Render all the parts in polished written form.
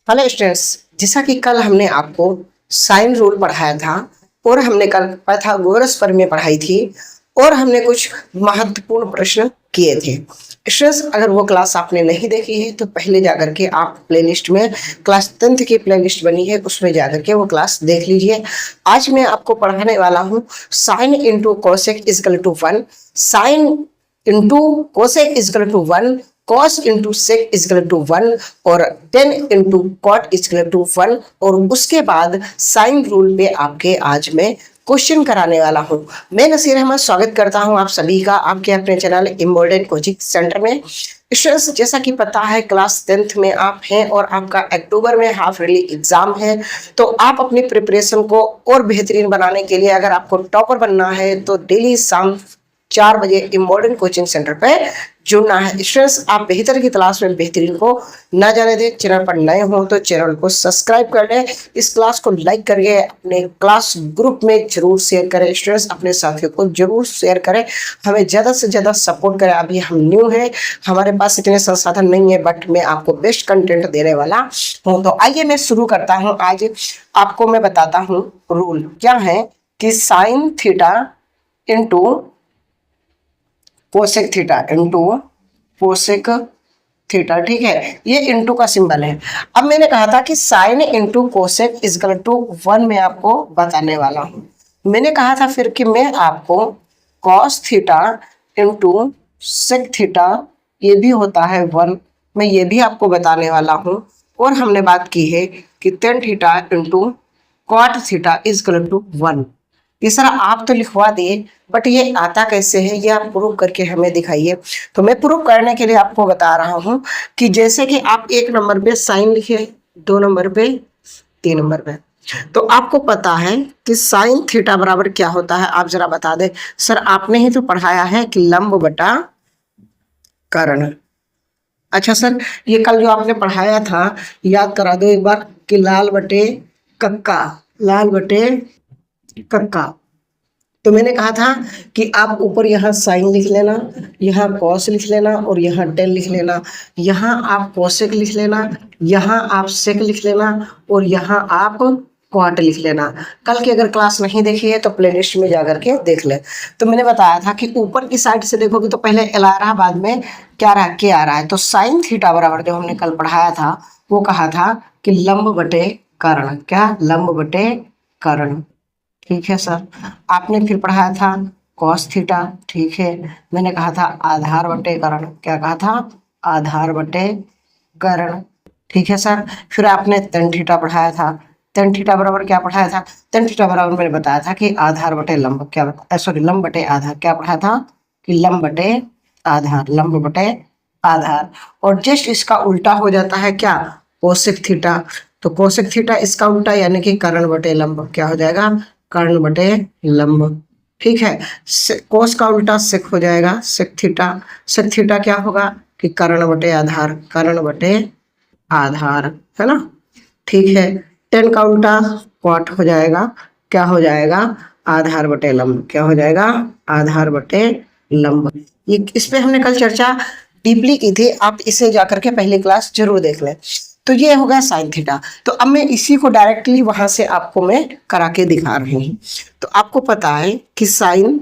Hello students, जैसा कि कल हमने आपको साइन रूल पढ़ाया था और हमने कल पाइथागोरस प्रमेय पढ़ाई थी और हमने कुछ महत्वपूर्ण प्रश्न किए थे। स्टूडेंट्स, अगर वो क्लास आपने नहीं देखी है तो पहले जाकर के आप प्लेलिस्ट में क्लास 10th की प्लेलिस्ट बनी है, उसमें जाकर के वो क्लास देख लीजिए। आज मैं आपको पढ़ाने वाला हूँ sine into cosec is equal to 1, sine into cosec is equal to 1, cos into sec is equal to 1 और tan into cot is equal to 1 और उसके बाद साइन रूल पे आपके आज मैं क्वेश्चन कराने वाला हूँ। मैं नसीर अहमद स्वागत करता हूँ आप सभी का आपके अपने चैनल इम्बोल्डेंट कोचिंग सेंटर में। स्टूडेंट्स, जैसा कि पता है क्लास 10th में आप हैं और आपका अक्टूबर में हाफ ईयरली एग्जाम है, तो आप अपनी प्रिपरेशन को और बेहतरीन बनाने के लिए अगर आपको टॉपर बनना है तो डेली शाम 4 बजे इम्बोल्डेंट कोचिंग सेंटर पे जुड़ना है। स्टूडेंट्स, आप बेहतर की तलाश में बेहतरीन को ना जाने दें। चैनल पर नए हो तो चैनल को सब्सक्राइब कर लें, इस क्लास को लाइक करके अपने क्लास ग्रुप में जरूर शेयर करें। स्टूडेंट्स, अपने साथियों को जरूर शेयर करें, हमें ज़्यादा से ज़्यादा सपोर्ट करें। अभी हम न्यू हैं, हमारे पास इतने संसाधन नहीं है, बट मैं आपको बेस्ट कंटेंट देने वाला हूँ। तो आइए मैं शुरू करता हूँ। आज आपको मैं बताता हूँ रूल क्या है कि sine theta into cosec theta into cosec theta, ठीक है, ये इंटू का सिंबल है। अब मैंने कहा था कि sine into cosec is equal to 1 मैं आपको बताने वाला हूँ। मैंने कहा था फिर कि मैं आपको cos theta into sec theta, ये भी होता है 1, मैं ये भी आपको बताने वाला हूँ। और हमने बात की है कि tan theta into cot theta is equal to 1। ये सर आप तो लिखवा दिए, बट ये आता कैसे है ये आप प्रूव करके हमें दिखाइए। तो मैं प्रूव करने के लिए आपको बता रहा हूँ कि जैसे कि आप 1 नंबर पे साइन लिखे, 2 नंबर पे, 3 नंबर पे, तो आपको पता है कि साइन थीटा बराबर क्या होता है। आप जरा बता दें। सर आपने ही तो पढ़ाया है कि लंब बटा कर्ण। अच्छा सर, ये कल जो आपने पढ़ाया था याद करा दो एक बार कि लाल बटे कक्का, लाल बटे कक्का। तो मैंने कहा था कि आप ऊपर यहाँ साइन लिख लेना, यहाँ कॉस लिख लेना और यहाँ टेन लिख लेना, यहाँ आप कोसेक लिख लेना, यहाँ आप सेक लिख लेना और यहाँ आप क्वाट लिख लेना। कल की अगर क्लास नहीं देखी है तो प्लेलिस्ट में जाकर के देख ले। तो मैंने बताया था कि ऊपर की साइड से देखोगे तो पहले एल आ रहा, बाद में क्या रहा, के आ रहा है। तो साइन थीटा बराबर जो हमने कल पढ़ाया था वो कहा था कि लंब बटे कर्ण, क्या लंब बटे कर्ण, ठीक है सर। आपने फिर पढ़ाया था कॉस थीटा, ठीक है। मैंने कहा था आधार बटे कर्ण, क्या कहा था, आधार बटे कर्ण, ठीक है सर। फिर आपने tan थीटा पढ़ाया था, tan थीटा बराबर क्या पढ़ाया था, tan थीटा बराबर मैंने बताया था कि आधार बटे लंब, क्या सॉरी लंब बटे आधार, क्या पढ़ाया था कि लंब बटे आधार, लंब बटे आधार। और जस्ट इसका उल्टा हो जाता है क्या, कोसेक थीटा। तो कोसेक थीटा इसका उल्टा यानी कि कर्ण बटे लंब, क्या हो जाएगा, कर्ण बटे लंब, ठीक है। कोस का उल्टा सेक हो जाएगा, सेक थीटा। सेक थीटा क्या होगा कि कर्ण बटे आधार, कर्ण बटे आधार, है ना, ठीक है। टेन का उल्टा क्वाट हो जाएगा, क्या हो जाएगा, आधार बटे लंब, क्या हो जाएगा, आधार बटे लंब। ये इस पे हमने कल चर्चा डीपली की थी, आप इसे जाकर के पहली क्लास जरूर देख लें। तो ये हो गया साइन थीटा। तो अब मैं इसी को डायरेक्टली वहां से आपको मैं करा के दिखा रही हूँ। तो आपको पता है कि sine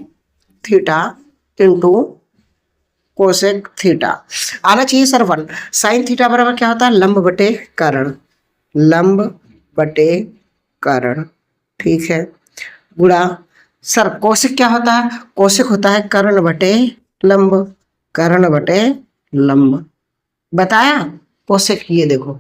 theta into cosec theta आना चाहिए सर 1। साइन थीटा बराबर क्या होता है, लंब बटे कर्ण, लंब बटे कर्ण, ठीक है, गुणा सर कोसेक क्या होता है, कोसेक होता है कर्ण बटे लंब, कर्ण बटे लंब, बताया कोसेक, ये देखो,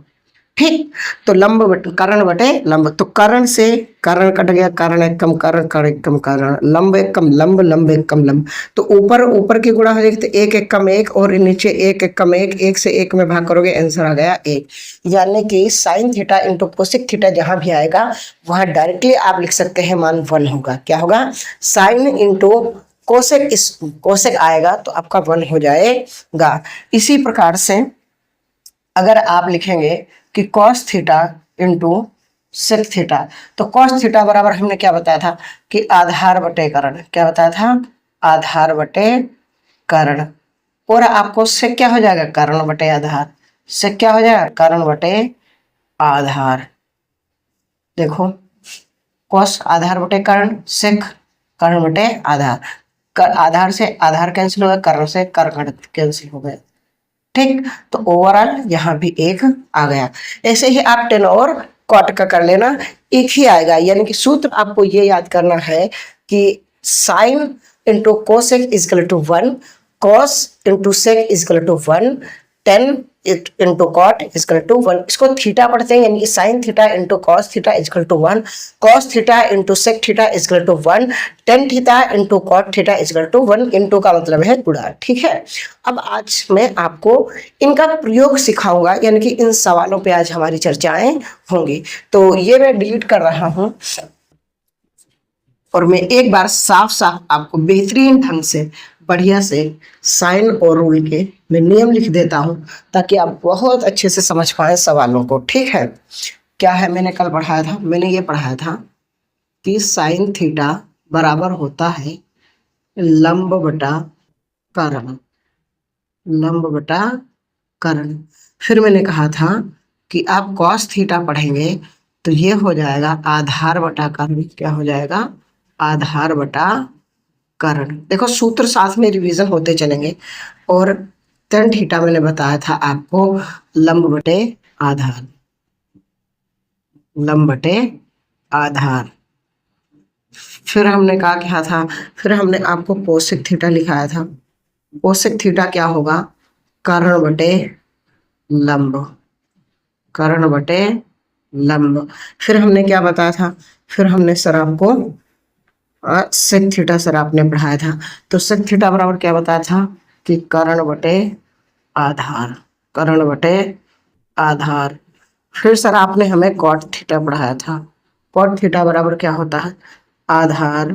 ठीक। तो लंब बटे कर्ण बटे लंब, तो कर्ण से कर्ण कट गया, कर्ण एक कम कर्ण, कर्ण एक कम कर्ण, लंब एक कम लंब, लंब एक कम लंब। तो ऊपर ऊपर की गुणा हो जाएगी तो एक एक कम एक और नीचे एक एक कम एक, एक से एक में भाग करोगे आंसर आ गया एक। यानी कि sine theta into cosec theta जहां भी आएगा वहां डायरेक्टली आप लिख सकते हैं मान 1 होगा, क्या होगा, साइन इंटू कोसेक, इस कोसेक आएगा तो आपका 1 हो जाएगा। इसी प्रकार से अगर आप लिखेंगे कि cos theta into sec theta, तो कॉस थीटा बराबर हमने क्या बताया था कि आधार बटे कर्ण, क्या बताया था, आधार बटे कर्ण। और आपको सेक क्या हो जाएगा, कर्ण बटे आधार, सेक क्या हो जाएगा, कर्ण बटे आधार। देखो कॉस आधार बटे कर्ण, सेक कर्ण बटे आधार, आधार से आधार कैंसिल हो गया, कर्ण से कर्ण कैंसिल हो गया। ठीक, तो ओवरऑल यहाँ भी एक आ गया। ऐसे ही आप टेन और कॉट का कर लेना, एक ही आएगा। यानी कि सूत्र आपको ये याद करना है कि sine into cosec is equal to 1, cos into sec is equal to 1, tan into cot is equal to 1। इसको थीटा पढ़ते हैं, यानी कि sine theta into cos theta is equal to 1, cos theta into sec theta is equal to 1, tan theta into cot theta is equal to 1। Into का मतलब है गुणा। ठीक है, अब आज मैं आपको इनका प्रयोग सिखाऊंगा, यानी कि इन सवालों पे आज हमारी चर्चाएं होंगी। तो ये मैं डिलीट कर रहा हूं और मैं एक बार साफ साफ आपको बेहतरीन ढंग से बढ़िया से साइन और रूल के मैं नियम लिख देता हूं, ताकि आप बहुत अच्छे से समझ पाए सवालों को। ठीक है, क्या है मैंने कल पढ़ाया था, मैंने ये पढ़ाया था कि साइन थीटा बराबर होता है लंब बटा कर्ण, लंब बटा कर्ण। फिर मैंने कहा था कि आप कॉस थीटा पढ़ेंगे तो ये हो जाएगा आधार बटा कर्ण। क्या हो जाएगा? आधार बटा कर्ण। देखो सूत्र साथ में रिवीजन होते चलेंगे। और टेन थीटा मैंने बताया था आपको लंब बटे आधार, लंब बटे आधार। फिर हमने कहा क्या था, फिर हमने आपको कोसेक थीटा लिखाया था। कोसेक थीटा क्या होगा? कर्ण बटे लंब, कर्ण बटे लंब। फिर हमने क्या बताया था, फिर हमने सर आपको सेक थीटा सर आपने पढ़ाया था। तो सेक थीटा बराबर क्या बताया था कि कर्ण बटे आधार, कर्ण बटे आधार। फिर सर आपने हमें कॉट थीटा पढ़ाया था। कॉट थीटा बराबर क्या होता है? आधार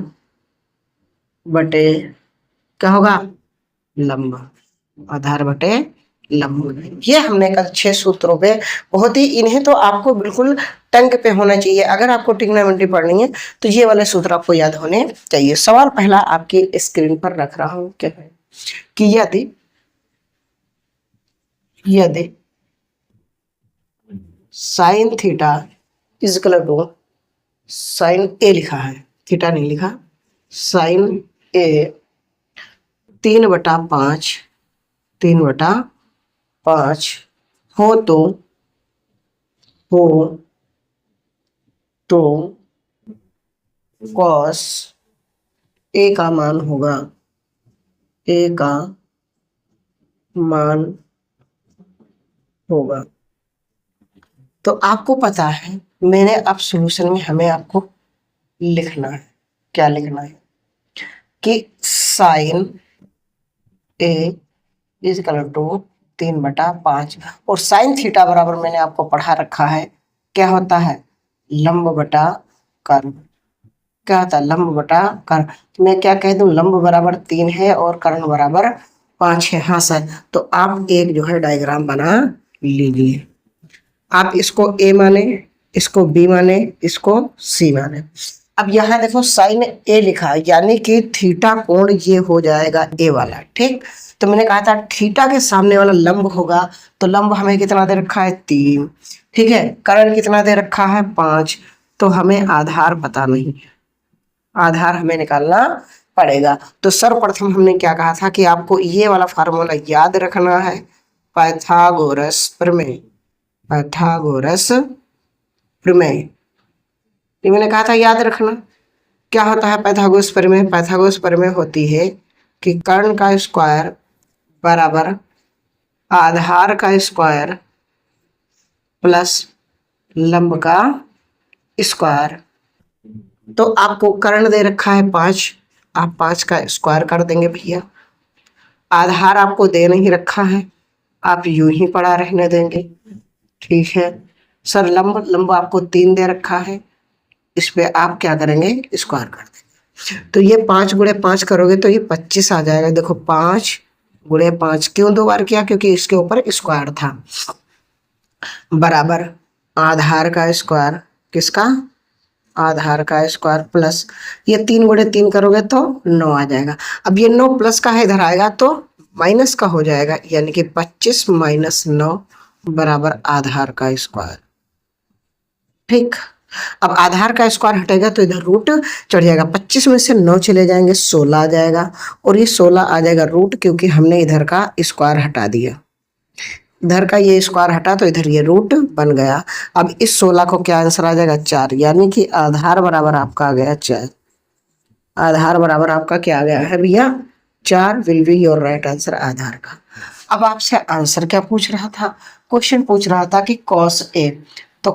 बटे क्या होगा? लंब, आधार बटे लंब। ये हमने कल 6 सूत्रों पे बहुत ही, इन्हें तो आपको बिल्कुल टंग पे होना चाहिए। अगर आपको ट्रिग्नोमेट्री पढ़नी है तो ये वाले सूत्र आपको याद होने चाहिए। सवाल पहला आपकी स्क्रीन पर रख रहा हूं, क्या है कि यदि sine theta is equal to, sine A लिखा है, थीटा नहीं लिखा, साइन ए 3/5, 3/5 हो हो तो कॉस ए का मान होगा, ए का मान होगा। तो आपको पता है, मैंने अब सॉल्यूशन में हमें आपको लिखना है, क्या लिखना है कि sine A is equal to 3/5 और साइन थीटा बराबर मैंने आपको पढ़ा रखा है क्या होता है? लंब बटा कर्ण। क्या होता है? लंब बटा कर्ण। तो मैं क्या कह दूं, लंब बराबर 3 है और कर्ण बराबर 5 है। हाँ सर, तो आप एक जो है डायग्राम बना लीजिए। आप इसको ए माने, इसको बी माने, इसको सी माने। अब यहाँ देखो साइन ए लिखा है, यानी कि थीटा कोण ये हो जाएगा ए वाला। ठीक, तो मैंने कहा था थीटा के सामने वाला लंब होगा, तो लंब हमें कितना दे रखा है? 3। ठीक है, कर्ण कितना दे रखा है? 5। तो हमें आधार पता नहीं है, आधार हमें निकालना पड़ेगा। तो सर्वप्रथम हमने क्या कहा था कि आपको ये वाला फार्मूला याद रखना है, पाइथागोरस प्रमेय, पाइथागोरस प्रमेय। ये मैंने कहा था याद रखना। क्या होता है पाइथागोरस प्रमेय? पाइथागोरस प्रमेय होती है कि कर्ण का स्क्वायर बराबर आधार का स्क्वायर प्लस लंब का स्क्वायर। तो आपको कर्ण दे रखा है 5, आप 5 का स्क्वायर कर देंगे भैया। आधार आपको दे नहीं रखा है, आप यूं ही पड़ा रहने देंगे। ठीक है सर, लंब लंब आपको 3 दे रखा है, इस पे आप क्या करेंगे? स्क्वायर कर देंगे। तो ये 5 गुणे 5 करोगे तो ये 25 आ जाएगा। देखो 5 गुणे 5 क्यों 2 बार किया? क्योंकि इसके ऊपर स्क्वायर था। बराबर आधार का स्क्वायर, किसका? आधार का स्क्वायर प्लस ये 3 गुणे 3 करोगे तो 9 आ जाएगा। अब ये 9 प्लस का है, इधर आएगा तो माइनस का हो जाएगा, यानी कि 25 - 9 बराबर आधार का स्क्वायर। ठीक। अब आधार का स्क्वायर हटेगा तो इधर रूट चढ़ जाएगा, 25 में से 9 चले जाएंगे 16 आ जाएगा, और ये 16 आ जाएगा रूट, क्योंकि हमने इधर का स्क्वायर हटा दिया। इधर का ये स्क्वायर हटा तो इधर ये रूट बन गया। अब इस 16 को क्या आंसर आ जाएगा 4, यानी कि आधार बराबर आपका आ गया 4। आधार बराबर आपका क्या आ गया है भैया 4 will be your right answer आधार का। अब आपसे आंसर क्या पूछ रहा था, क्वेश्चन पूछ रहा था कि कॉस ए, तो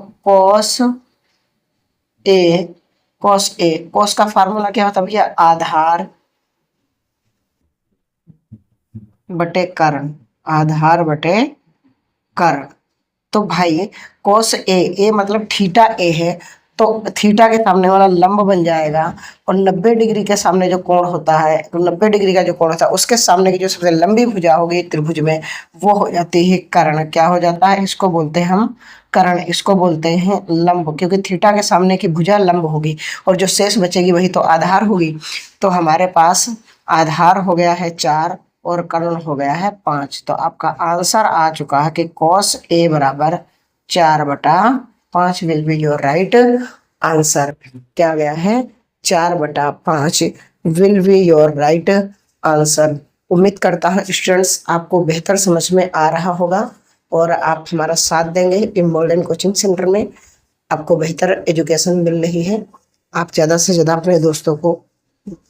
कॉस का फार्मूला क्या होता है भैया आधार बटे कर्ण, आधार बटे कर्ण। तो भाई कॉस ए मतलब थीटा ए है, तो थीटा के सामने वाला लंब बन जाएगा, और 90 डिग्री के सामने जो कोण होता है, तो 90 डिग्री का जो कोण होता है उसके सामने की जो सबसे लंबी भुजा होगी त्रिभुज में, वो हो जाती है कर्ण। क्या हो जाता है, इसको बोलते हैं हम कर्ण, इसको बोलते हैं लंब, क्योंकि थीटा के सामने की भुजा लंब होगी और जो शेष बचेगी वही तो आधार होगी। तो हमारे पास आधार हो गया है 4 और कर्ण हो गया है 5। तो आपका आंसर आ चुका है कि कॉस ए बराबर 4/5 will be your right answer. क्या गया है 4/5 will be your right answer. उम्मीद करता हूँ स्टूडेंट्स आपको बेहतर समझ में आ रहा होगा और आप हमारा साथ देंगे इम्बोल्डन कोचिंग सेंटर में। आपको बेहतर एजुकेशन मिल रही है। आप ज़्यादा से ज़्यादा अपने दोस्तों को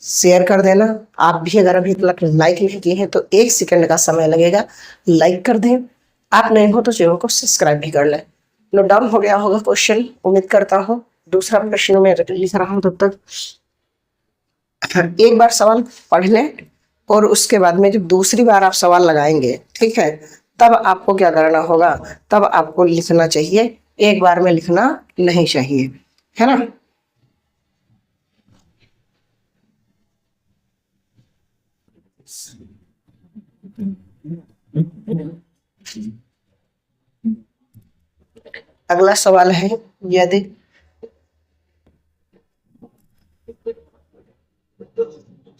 शेयर कर देना। आप भी अगर अभी तक लाइक नहीं किए हैं तो 1 सेकंड का समय लगेगा, लाइक कर दें। आप नए हो तो चैनल को सब्सक्राइब भी कर लें। नोट डाउन हो गया होगा क्वेश्चन, उम्मीद करता हूँ। दूसरा प्रश्न में लिख रहा हूँ, तब तक एक बार सवाल पढ़ लें और उसके बाद में जब दूसरी बार आप सवाल लगाएंगे, ठीक है, तब आपको क्या करना होगा, तब आपको लिखना चाहिए, एक बार में लिखना नहीं चाहिए, है ना। अगला सवाल है, यदि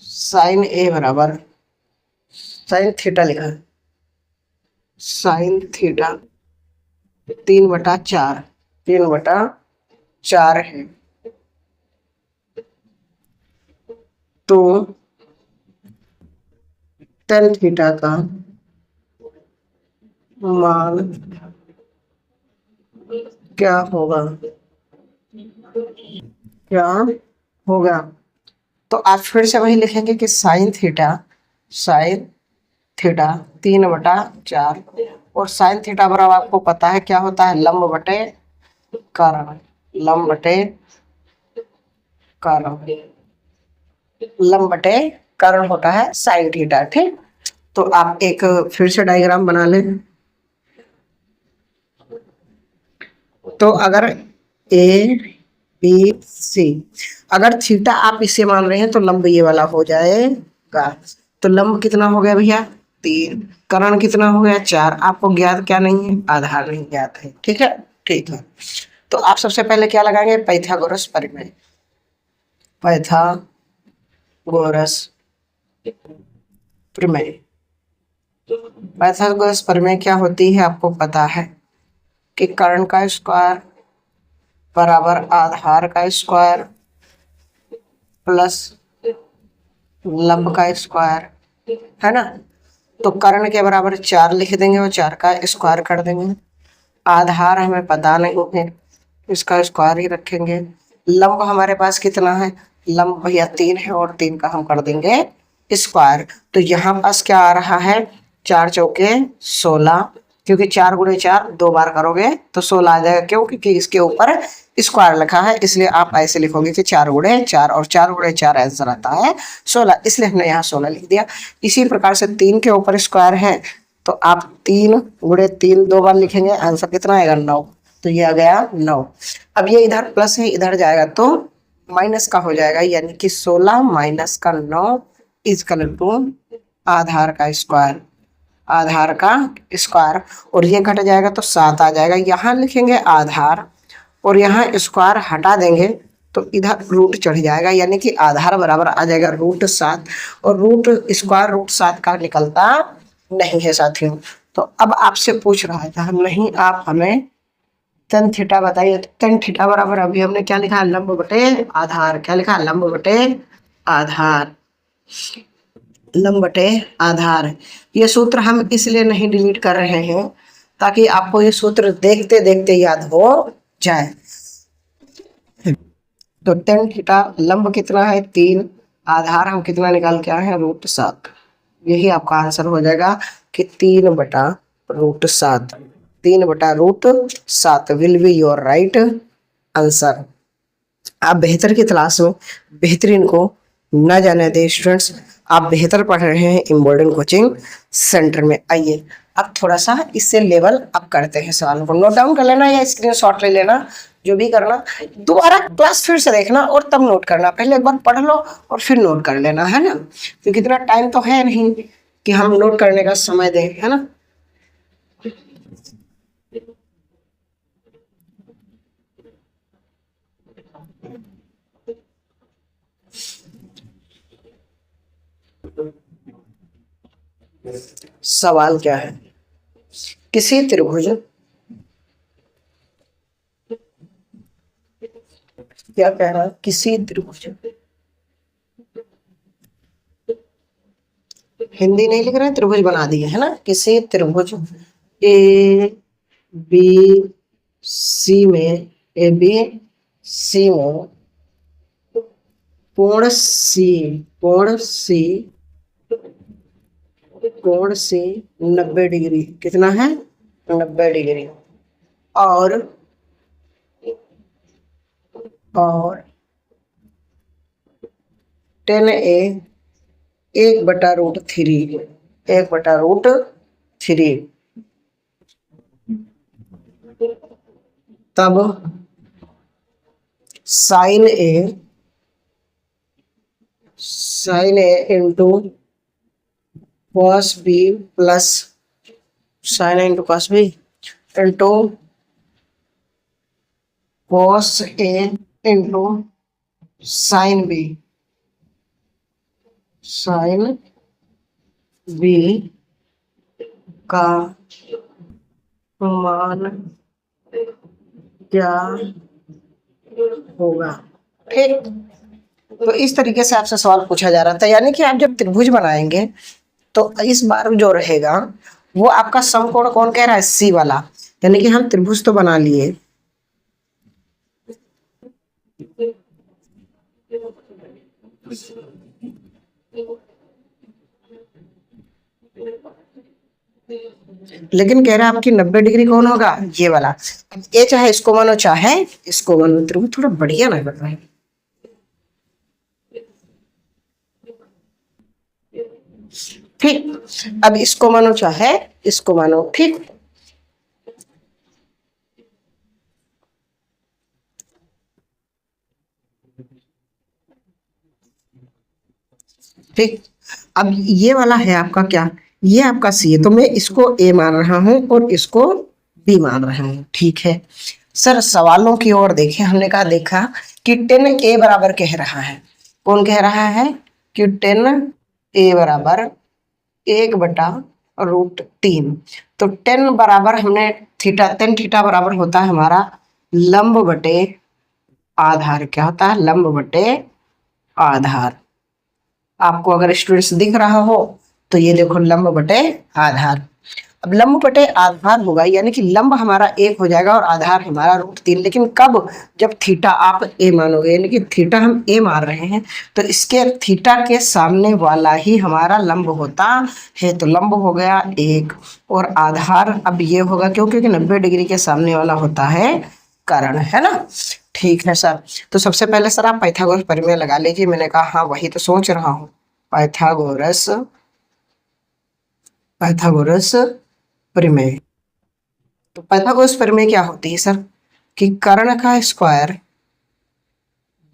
साइन ए बराबर साइन थीटा लिखा है, साइन थीटा 3/4 है, तो टेन थीटा का मान क्या होगा, क्या होगा। तो आप फिर से वही लिखेंगे कि साइन थीटा 3/4, और साइन थीटा बराबर आपको पता है क्या होता है, लंब बटे कर्ण, लंब बटे कर्ण, लंब बटे कर्ण होता है साइन थीटा। ठीक, तो आप एक फिर से डायग्राम बना लें। तो अगर ए बी सी, अगर थीटा आप इसे मान रहे हैं तो लंब ये वाला हो जाएगा। तो लंब कितना हो गया भैया 3, कर्ण कितना हो गया 4। आपको ज्ञात क्या नहीं है, आधार नहीं ज्ञात है। ठीक है, ठीक है। तो आप सबसे पहले क्या लगाएंगे, पाइथागोरस प्रमेय। पाइथागोरस प्रमेय, पाइथागोरस प्रमेय क्या होती है आपको पता है कि कर्ण का स्क्वायर बराबर आधार का स्क्वायर प्लस लंब का स्क्वायर, है ना। तो कर्ण के बराबर 4 लिख देंगे और 4 का स्क्वायर कर देंगे। आधार हमें पता नहीं है, इसका स्क्वायर ही रखेंगे। लंब हमारे पास कितना है, लंब भैया 3 है और 3 का हम कर देंगे स्क्वायर। तो यहाँ पास क्या आ रहा है 4 चौके 16, क्योंकि 4 × 4 2 बार करोगे तो 16 आ जाएगा, क्यों, क्योंकि इसके ऊपर स्क्वायर लिखा है, इसलिए आप ऐसे लिखोगे कि 4 × 4, और 4 × 4 आंसर आता है 16, इसलिए हमने यहाँ 16 लिख दिया। इसी प्रकार से 3 के ऊपर स्क्वायर है, तो आप 3 × 3 2 बार लिखेंगे, आंसर कितना आएगा 9। तो ये आ गया 9। अब ये इधर प्लस है, इधर जाएगा तो माइनस का हो जाएगा, यानी कि 16 माइनस का 9 इक्वल टू आधार का स्क्वायर, आधार का स्क्वायर, और ये घट जाएगा तो 7 आ जाएगा। यहाँ लिखेंगे आधार और यहाँ स्क्वायर हटा देंगे तो इधर रूट चढ़ जाएगा, यानी कि आधार बराबर आ जाएगा √7, और रूट स्क्वायर √7 का निकलता नहीं है साथियों। तो अब आपसे पूछ रहा था, नहीं आप हमें tan थीटा बताइए। तो tan थीटा बराबर अभी हमने क्या लिखा है, लंब बटे आधार। क्या लिखा है, लंब बटे आधार। लंब बटे आधार। ये सूत्र हम इसलिए नहीं डिलीट कर रहे हैं ताकि आपको ये सूत्र देखते देखते याद हो जाए। तो tan थीटा लंब कितना है 3, आधार हम कितना निकाल के आए हैं √7। यही आपका आंसर हो जाएगा कि 3/√7। 3/√7 will be your right answer. आप बेहतर की तलाश में बेहतरीन को न जाने दें स्टूडेंट्स। आप बेहतर पढ़ रहे हैं इम्बोल्डन कोचिंग सेंटर में। आइए अब थोड़ा सा इससे लेवल अप करते हैं। सवालों को नोट डाउन कर लेना या स्क्रीनशॉट ले लेना, जो भी करना। दोबारा क्लास फिर से देखना और तब नोट करना। पहले एक बार पढ़ लो और फिर नोट कर लेना, है ना, क्योंकि इतना टाइम तो है नहीं कि हम नोट करने का समय दें, है ना। सवाल क्या है, किसी त्रिभुज, क्या कह रहा है, किसी त्रिभुज, हिंदी नहीं लिख रहे हैं, त्रिभुज बना दिए है ना। किसी त्रिभुज ए बी सी में, ए बी सी में कोण सी, कोण सी 90 डिग्री, कितना है 90 डिग्री। और tan A 1/√3, 1/√3। तब sin A into cos B plus sin A into cos B into cos A into sin B का मान क्या होगा। ठीक, तो इस तरीके से आपसे सवाल पूछा जा रहा था। यानी कि आप जब त्रिभुज बनाएंगे तो इस बार जो रहेगा वो आपका समकोण कौन कह रहा है, सी वाला। यानी कि हम त्रिभुज तो बना लिए, लेकिन कह रहा है आपकी 90 डिग्री कौन होगा, ये वाला। अब ये चाहे इसको मानो चाहे इसको मानो, त्रिभुज थोड़ा बढ़िया ना बन रहा है। ठीक, अब इसको मानो चाहे इसको मानो। ठीक, ठीक, अब ये वाला है आपका क्या, ये आपका सी है, तो मैं इसको ए मान रहा हूं और इसको बी मान रहा हूं। ठीक है सर, सवालों की ओर देखें। हमने कहा देखा कि tan A बराबर कह रहा है, कौन कह रहा है कि tan A बराबर 1/√3। तो tan बराबर हमने थीटा, tan थीटा बराबर होता है हमारा लंब बटे आधार। क्या होता है, लंब बटे आधार। आपको अगर स्टूडेंट्स दिख रहा हो तो ये देखो लंब बटे आधार। अब लंब बटे आधार होगा यानी कि लंब हमारा 1 हो जाएगा और आधार हमारा √3। लेकिन कब, जब थीटा आप ए मानोगे, यानी कि थीटा हम ए मान रहे हैं तो इसके थीटा के सामने वाला ही हमारा लंब होता है। तो लंब हो गया 1 और आधार अब ये होगा क्योंकि 90 डिग्री के सामने वाला होता है कर्ण, है ना। ठीक है सर, तो सबसे पहले सर आप पाइथागोरस प्रमेय लगा लीजिए। मैंने कहा हाँ वही तो सोच रहा हूँ, पाइथागोरस प्रमेय। तो पाइथागोरस प्रमेय क्या होती है सर, कि कर्ण का स्क्वायर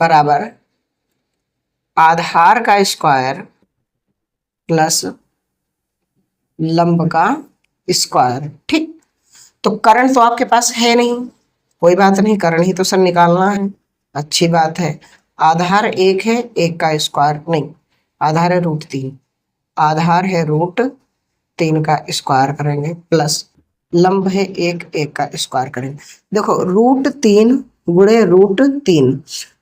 बराबर आधार का स्क्वायर प्लस लंब का स्क्वायर। ठीक, तो कर्ण तो आपके पास है नहीं, कोई बात नहीं, कर्ण ही तो सर निकालना है, अच्छी बात है। आधार 1 है, 1 का स्क्वायर नहीं, आधार है √3, आधार है √3 का स्क्वायर करेंगे प्लस लंब है 1, 1 का स्क्वायर करेंगे। देखो √3 गुणे √3,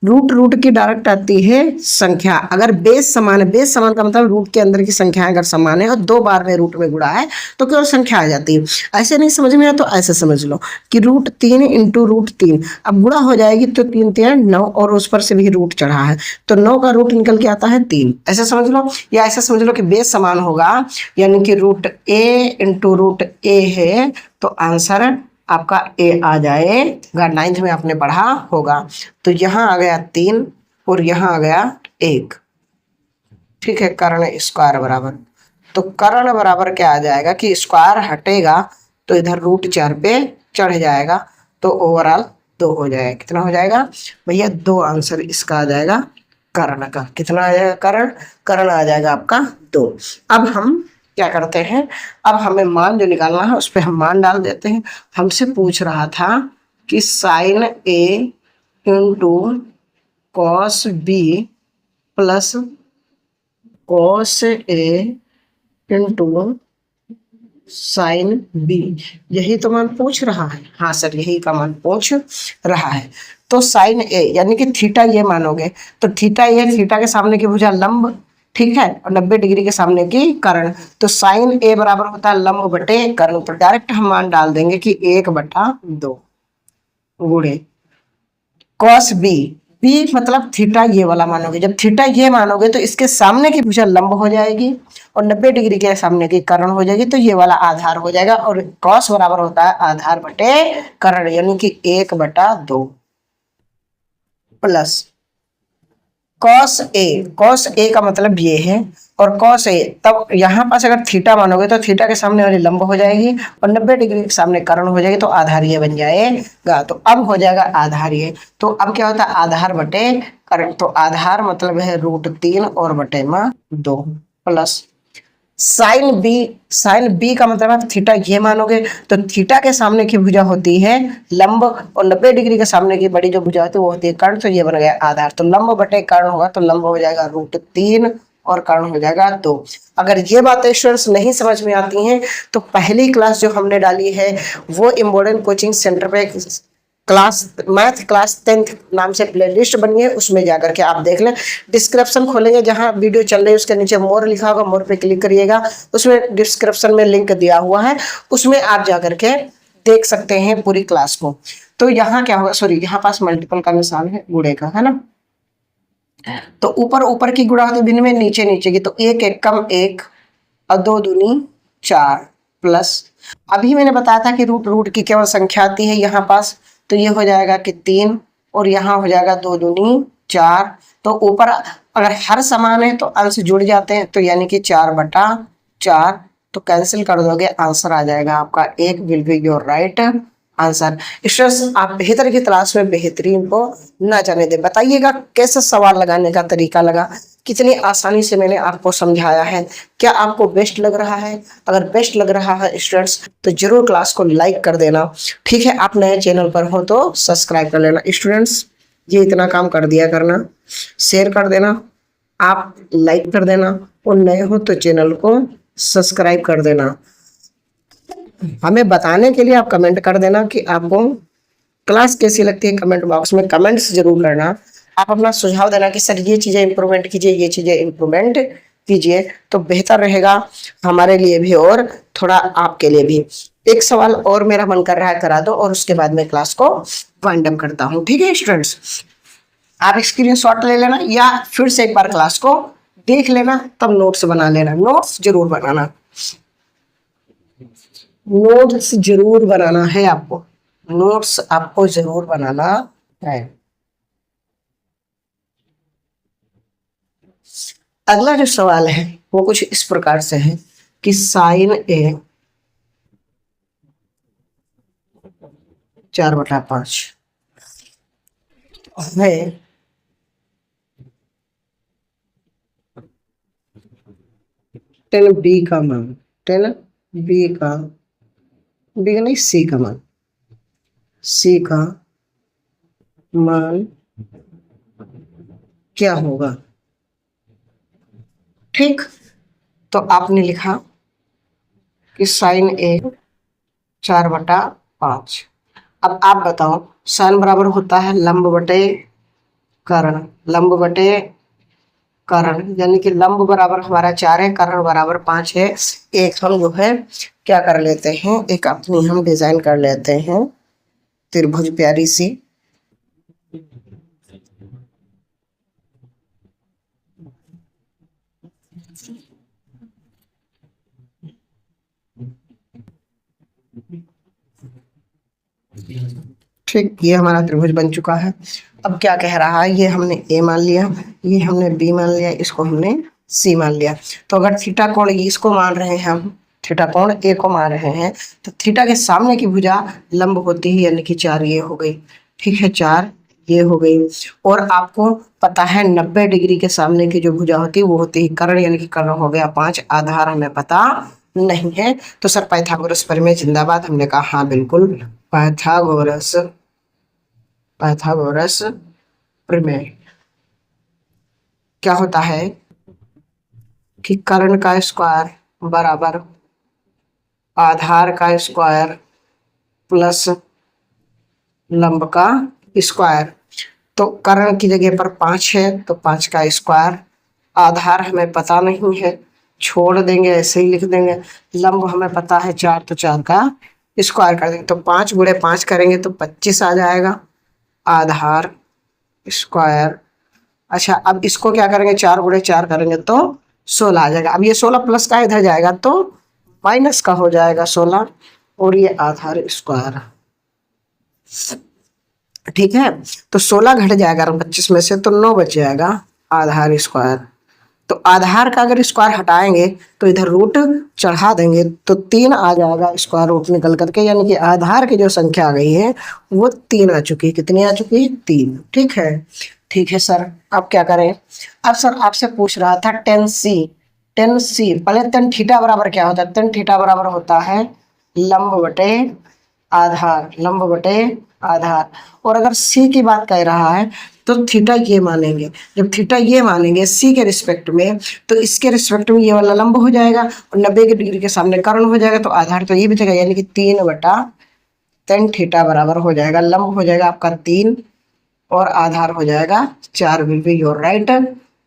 रूट की डायरेक्ट आती है संख्या। अगर बेस समान है, बेस समान का मतलब रूट के अंदर की संख्या अगर समान है और 2 बार में रूट में गुणा है तो केवल संख्या आ जाती है। ऐसे नहीं समझ में आया तो ऐसे समझ लो कि √3 इंटू √3, अब गुणा हो जाएगी तो 3 3 9 और उस पर से भी रूट चढ़ा है तो 9 का रूट निकल के आता है 3, ऐसे समझ लो। या ऐसे समझ लो कि बेस समान होगा, यानी कि √a इंटू √a है तो आंसर आपका ए आ जाएगा। 9th में आपने पढ़ा होगा। तो यहाँ आ गया 3 और यहाँ आ गया 1, ठीक है। कर्ण स्क्वायर बराबर, तो कर्ण बराबर क्या आ जाएगा कि स्क्वायर हटेगा तो इधर √4 पे चढ़ जाएगा तो ओवरऑल 2 हो जाएगा। कितना हो जाएगा भैया 2 आंसर इसका आ जाएगा कर्ण का। कितना आ जाएगा कर्ण, कर्ण आ जाएगा आपका 2। अब हम क्या करते हैं, अब हमें मान जो निकालना है उस पर हम मान डाल देते हैं। हमसे पूछ रहा था कि sine A into cos B plus cos A into sine B, यही तो मान पूछ रहा है। हाँ सर यही का मान पूछ रहा है। तो साइन ए यानी कि थीटा ये मानोगे तो थीटा ये थीटा के सामने की भुजा लंब, ठीक है, और 90 डिग्री के सामने की कर्ण। तो साइन ए बराबर होता है लंब बटे कर्ण, तो डायरेक्ट हम मान डाल देंगे कि 1/2 गुणे कॉस बी, बी मतलब थीटा ये वाला मानोगे। जब थीटा ये मानोगे तो इसके सामने की भुजा लंब हो जाएगी और 90 डिग्री के सामने की कर्ण हो जाएगी, तो ये वाला आधार हो जाएगा। और कॉस बराबर होता है आधार बटे कर्ण, यानी कि 1/2 प्लस कॉस ए का मतलब ये है और कॉस ए, तब यहाँ पास अगर थीटा मानोगे तो थीटा के सामने वाली लंब हो जाएगी और 90 डिग्री के सामने कर्ण हो जाएगी तो आधार ये बन जाएगा। तो अब हो जाएगा आधार ये, तो अब क्या होता है आधार बटे कर्ण, तो आधार मतलब है √3 और बटे में 2 प्लस साइन बी का मतलब है थीटा ये मानोगे तो थीटा के सामने की भुजा होती है लंब और 90 डिग्री के सामने की बड़ी जो भुजा होती है वो होती है कर्ण, तो ये बन गया आधार। तो लंब बटे कर्ण होगा तो लंब हो जाएगा √3 और कर्ण हो जाएगा 2। अगर ये बातें स्टूडेंट्स नहीं समझ में आती हैं तो पहली क्लास जो हमने डाली है वो इम्पोर्टेंट कोचिंग सेंटर पे क्लास मैथ क्लास 10th नाम से प्लेलिस्ट बनी है, उसमें जाकर के आप देख लें। डिस्क्रिप्शन खोलेंगे जहां वीडियो चल रही है उसके नीचे मोर लिखा होगा, मोर पे क्लिक करिएगा, उसमें डिस्क्रिप्शन में लिंक दिया हुआ है, उसमें आप जाकर के देख सकते हैं पूरी क्लास को। तो यहाँ क्या होगा, सॉरी यहाँ पास मल्टीपल का निशान है गुणे का, है ना। तो ऊपर ऊपर की गुणा होती भिन्न में, नीचे नीचे की, तो 1 1 कम 1 और 2 दूनी 4 प्लस अभी मैंने बताया था कि रूट की केवल संख्या आती है यहाँ पास, तो ये हो जाएगा कि 3 और यहाँ हो जाएगा 2 दूनी 4। तो ऊपर अगर हर समान है तो अंश जुड़ जाते हैं, तो यानी कि 4/4, तो कैंसिल कर दोगे आंसर आ जाएगा आपका 1 will be your right answer. Students आप बेहतर की तलाश में बेहतरीन को ना जाने दें। बताइएगा कैसे सवाल लगाने का तरीका लगा, कितनी आसानी से मैंने आपको समझाया है, क्या आपको बेस्ट लग रहा है। अगर बेस्ट लग रहा है स्टूडेंट्स तो जरूर क्लास को लाइक कर देना, ठीक है। आप नए चैनल पर हो तो सब्सक्राइब कर लेना। स्टूडेंट्स ये इतना काम कर दिया करना, शेयर कर देना, आप लाइक कर देना और नए हो तो चैनल को सब्सक्राइब कर देना। हमें बताने के लिए आप कमेंट कर देना कि आपको क्लास कैसी लगती है, कमेंट बॉक्स में कमेंट्स जरूर करना। आप अपना सुझाव देना कि सर ये चीज़ें इंप्रूवमेंट कीजिए, ये चीज़ें इंप्रूवमेंट कीजिए, तो बेहतर रहेगा हमारे लिए भी और थोड़ा आपके लिए भी। एक सवाल और मेरा मन कर रहा है करा दो और उसके बाद मैं क्लास को वाइंड अप करता हूँ, ठीक है स्टूडेंट्स। आप स्क्रीनशॉट ले लेना या फिर से एक बार क्लास को देख लेना, तब नोट्स बना लेना। नोट्स जरूर बनाना, नोट्स जरूर बनाना है आपको, नोट्स आपको जरूर बनाना है। अगला जो सवाल है वो कुछ इस प्रकार से है कि साइन ए 4/5 है टेन बी का मान, टेन बी का बी का नहीं सी का मान, सी का मान क्या होगा, ठीक। तो आपने लिखा कि साइन ए 4/5 अब आप बताओ, साइन बराबर होता है लंब बटे कर्ण, लंब बटे कर्ण, यानी कि लंब बराबर हमारा 4 है, कर्ण बराबर 5 है। एक हम जो है क्या कर लेते हैं, एक अपनी हम डिजाइन कर लेते हैं त्रिभुज प्यारी सी। ठीक, ये हमारा त्रिभुज बन चुका है। अब क्या कह रहा है, ये हमने ए मान लिया, ये हमने बी मान लिया, इसको हमने सी मान लिया। तो अगर थीटा कोण इसको मान रहे हैं हम, थीटा कोण ए को मान रहे हैं, तो थीटा के सामने की भुजा लंब होती है, यानी कि 4 ये हो गई। ठीक है, 4 ये हो गई। और आपको पता है 90 डिग्री के सामने की जो भुजा होती है वो होती है कर्ण, यानी कि कर्ण हो गया 5। आधार हमें पता नहीं है। तो सर पाइथागोरस प्रमेय जिंदाबाद। हमने कहा हाँ बिल्कुल, पाइथागोरस, पाइथागोरस प्रमेय क्या होता है कि कर्ण का स्क्वायर बराबर आधार का स्क्वायर प्लस लंब का स्क्वायर। तो कर्ण की जगह पर 5 है तो 5 का स्क्वायर, आधार हमें पता नहीं है, छोड़ देंगे ऐसे ही लिख देंगे। लंब हमें पता है 4, तो 4 का स्क्वायर कर देंगे। तो 5 गुणे 5 करेंगे तो 25 आ जाएगा, आधार स्क्वायर। अच्छा, अब इसको क्या करेंगे, 4 गुणे 4 करेंगे तो 16 आ जाएगा। अब ये 16 प्लस का इधर जाएगा तो माइनस का हो जाएगा 16, और ये आधार स्क्वायर। ठीक है, तो 16 घट जाएगा 25 में से तो 9 बच जाएगा आधार स्क्वायर। तो आधार का अगर स्क्वायर हटाएंगे तो इधर रूट चढ़ा देंगे तो 3 आ जाएगा स्क्वायर रूट निकल करके, यानी कि आधार की जो संख्या आ गई है वो 3 आ चुकी है। कितनी आ चुकी है, 3। ठीक है, ठीक है सर। अब क्या करें, अब सर आपसे पूछ रहा था टेन सी, टेन सी पहले टेन थीटा बराबर क्या होता है, टेन थीटा बराबर होता है लंब बटे आधार, लंब बटे आधार। और अगर सी की बात कह रहा है तो थीटा ये मानेंगे, जब थीटा ये मानेंगे सी के रिस्पेक्ट में, तो इसके रिस्पेक्ट में ये वाला लंब हो जाएगा और 90 के डिग्री के सामने कर्ण हो जाएगा, तो आधार तो ये बचेगा, यानी कि 3 बटा टेन थीटा बराबर हो जाएगा, लंब हो जाएगा आपका 3 और आधार हो जाएगा 4। Will be your right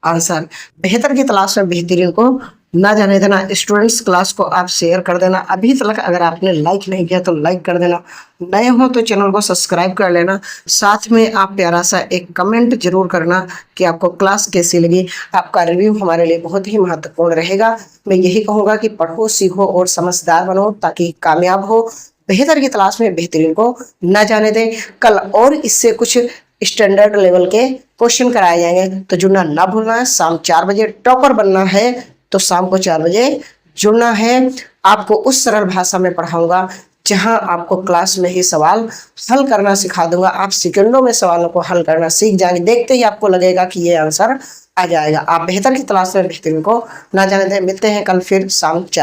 answer. बेहतर की तलाश में बेहतरीन को ना जाने देना। स्टूडेंट्स, क्लास को आप शेयर कर देना। अभी तक अगर आपने लाइक नहीं किया तो लाइक कर देना, नए हो तो चैनल को सब्सक्राइब कर लेना। साथ में आप प्यारा सा एक कमेंट जरूर करना कि आपको क्लास कैसी लगी। आपका रिव्यू हमारे लिए बहुत ही महत्वपूर्ण रहेगा। मैं यही कहूँगा कि पढ़ो, सीखो और समझदार बनो ताकि कामयाब हो। बेहतर की तलाश में बेहतरीन को न जाने दें। कल और इससे कुछ स्टैंडर्ड लेवल के क्वेश्चन कराए जाएंगे, तो जुड़ना ना भूलना है। शाम 4 बजे टॉपर बनना है तो शाम को 4 बजे जुड़ना है। आपको उस सरल भाषा में पढ़ाऊंगा जहां आपको क्लास में ही सवाल हल करना सिखा दूंगा। आप सेकंडों में सवालों को हल करना सीख जाएंगे, देखते ही आपको लगेगा कि ये आंसर आ जाएगा। आप बेहतर की तलाश में बेहतरीन को ना जाने दें। मिलते हैं कल फिर शाम 4।